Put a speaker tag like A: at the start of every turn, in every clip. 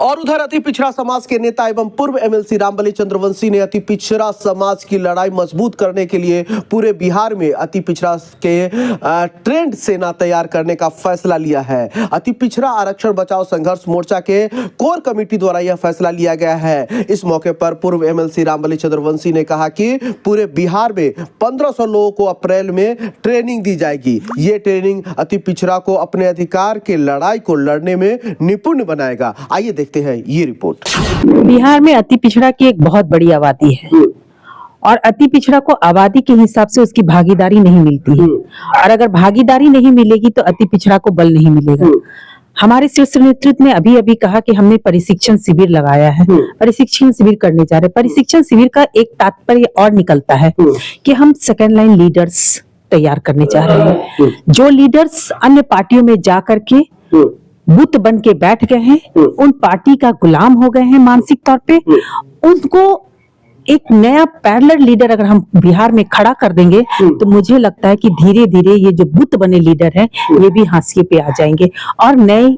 A: और उधर अति पिछड़ा समाज के नेता एवं पूर्व एमएलसी रामबली चंद्रवंशी ने अति पिछड़ा समाज की लड़ाई मजबूत करने के लिए पूरे बिहार में अति पिछड़ा के ट्रेंड सेना तैयार करने का फैसला लिया है। अति पिछड़ा आरक्षण बचाओ संघर्ष मोर्चा के कोर कमेटी द्वारा यह फैसला लिया गया है। इस मौके पर पूर्व एमएलसी रामबली चंद्रवंशी ने कहा कि पूरे बिहार में 1500 लोगों को अप्रैल में ट्रेनिंग दी जाएगी। ये ट्रेनिंग अति पिछड़ा को अपने अधिकार के लड़ाई को लड़ने में निपुण बनाएगा। आइए देखते हैं ये रिपोर्ट।
B: बिहार में अति पिछड़ा की एक बहुत बड़ी आबादी है और अति पिछड़ा को आबादी के हिसाब से उसकी भागीदारी नहीं मिलती है और अगर भागीदारी नहीं मिलेगी तो अति पिछड़ा को बल नहीं मिलेगा। हमारे शीर्ष नेतृत्व ने अभी कहा कि हमने प्रशिक्षण शिविर लगाया है, प्रशिक्षण शिविर करने जा रहे हैं। प्रशिक्षण शिविर का एक तात्पर्य और निकलता है कि हम सेकेंड लाइन लीडर्स तैयार करने जा रहे हैं, जो लीडर्स अन्य पार्टियों में जा करके बुत बन के बैठ गए हैं, उन पार्टी का गुलाम हो गए हैं मानसिक तौर पे, उनको एक नया पैरेलल लीडर अगर हम बिहार में खड़ा कर देंगे तो मुझे लगता है कि धीरे धीरे ये जो बुत बने लीडर हैं ये भी हाशिए पे आ जाएंगे और नए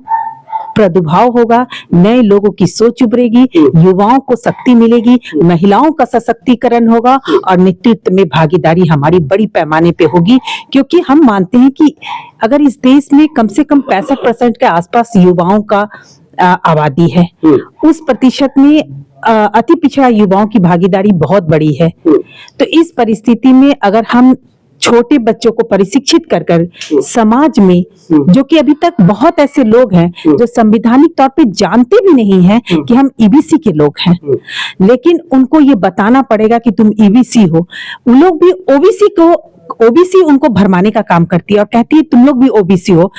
B: प्रादुर्भाव होगा, नए लोगों की सोच उभरेगी, युवाओं को शक्ति मिलेगी, महिलाओं का सशक्तिकरण होगा और नेतृत्व में भागीदारी हमारी बड़ी पैमाने पे होगी। क्योंकि हम मानते हैं कि अगर इस देश में कम से कम 65% के आसपास युवाओं का आबादी है, उस प्रतिशत में अति पिछड़ा युवाओं की भागीदारी बहुत बड़ी है। तो इस परिस्थिति में अगर हम छोटे बच्चों को प्रशिक्षित कर समाज में, जो कि अभी तक बहुत ऐसे लोग हैं जो संवैधानिक तौर पे जानते भी नहीं हैं कि हम ईबीसी के लोग हैं, लेकिन उनको ये बताना पड़ेगा कि तुम ईबीसी हो। उन लोग भी ओबीसी उनको भरमाने का काम करती है और कहती है तुम लोग भी ओबीसी हो।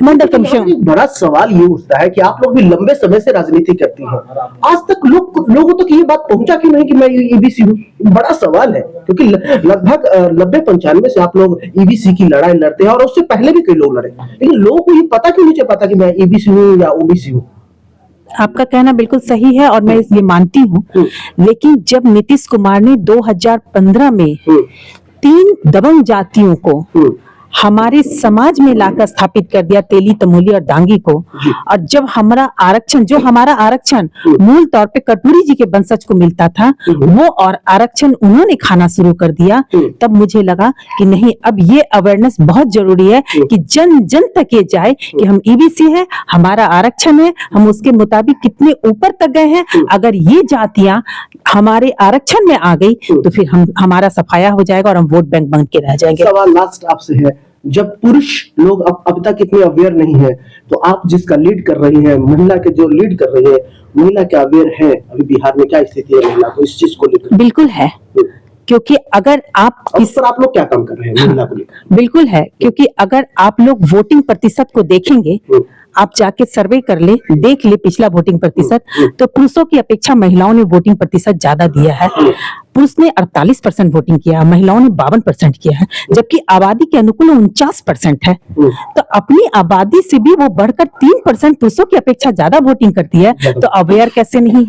B: मंडल कमीशन
C: बड़ा सवाल ये उठता है कि आप लोग भी लंबे समय से राजनीति करती हैं, आज तक लोगों तक ये बात पहुंचा क्यों नहीं कि मैं ईबीसी हूँ? बड़ा सवाल है, क्योंकि लगभग 90-95 से आप लोग ईबीसी की लड़ाई लड़ते हैं और उससे पहले भी कई लोग लड़े, लेकिन लोगों को ये पता क्यों नहीं चल पाता कि मैं ईबीसी हूँ या ओबीसी हूँ?
B: आपका कहना बिल्कुल सही है और मैं ये मानती हूँ, लेकिन जब नीतीश कुमार ने 2015 में 3 दबंग जातियों को हमारे समाज में लाकर स्थापित कर दिया, तेली, तमोली और दांगी को, और जब हमारा आरक्षण मूल तौर पे कटोरी जी के वंशज को मिलता था, वो और आरक्षण उन्होंने खाना शुरू कर दिया, तब मुझे लगा कि नहीं, अब ये अवेयरनेस बहुत जरूरी है कि जन जन तक ये जाए कि हम ईबीसी है, हमारा आरक्षण है, हम उसके मुताबिक कितने ऊपर तक गए हैं। अगर ये जातियां हमारे आरक्षण में आ गई तो फिर हमारा सफाया हो जाएगा और हम वोट बैंक बन के रह जाएंगे।
C: सवाल लास्ट आपसे है, जब पुरुष लोग अब तक इतने अवेयर नहीं है, तो आप जिसका लीड कर रही हैं, महिला के जो लीड कर रही है, महिला क्या अवेयर है? अभी बिहार में क्या स्थिति है महिला को इस चीज को लेकर?
B: बिल्कुल है, क्योंकि अगर आप
C: आप लोग क्या काम कर रहे हैं महिला को लेकर?
B: बिल्कुल है, क्योंकि अगर आप लोग वोटिंग प्रतिशत को देखेंगे, आप जाके सर्वे कर ले, देख ले पिछला वोटिंग प्रतिशत, तो पुरुषों की अपेक्षा महिलाओं ने वोटिंग प्रतिशत ज्यादा दिया है। पुरुष ने 48% वोटिंग किया, महिलाओं ने 52% किया है, जबकि आबादी के अनुकूल 49% है। तो अपनी आबादी से भी वो बढ़कर 3% पुरुषों की अपेक्षा ज्यादा वोटिंग करती है, तो अवेयर कैसे नहीं?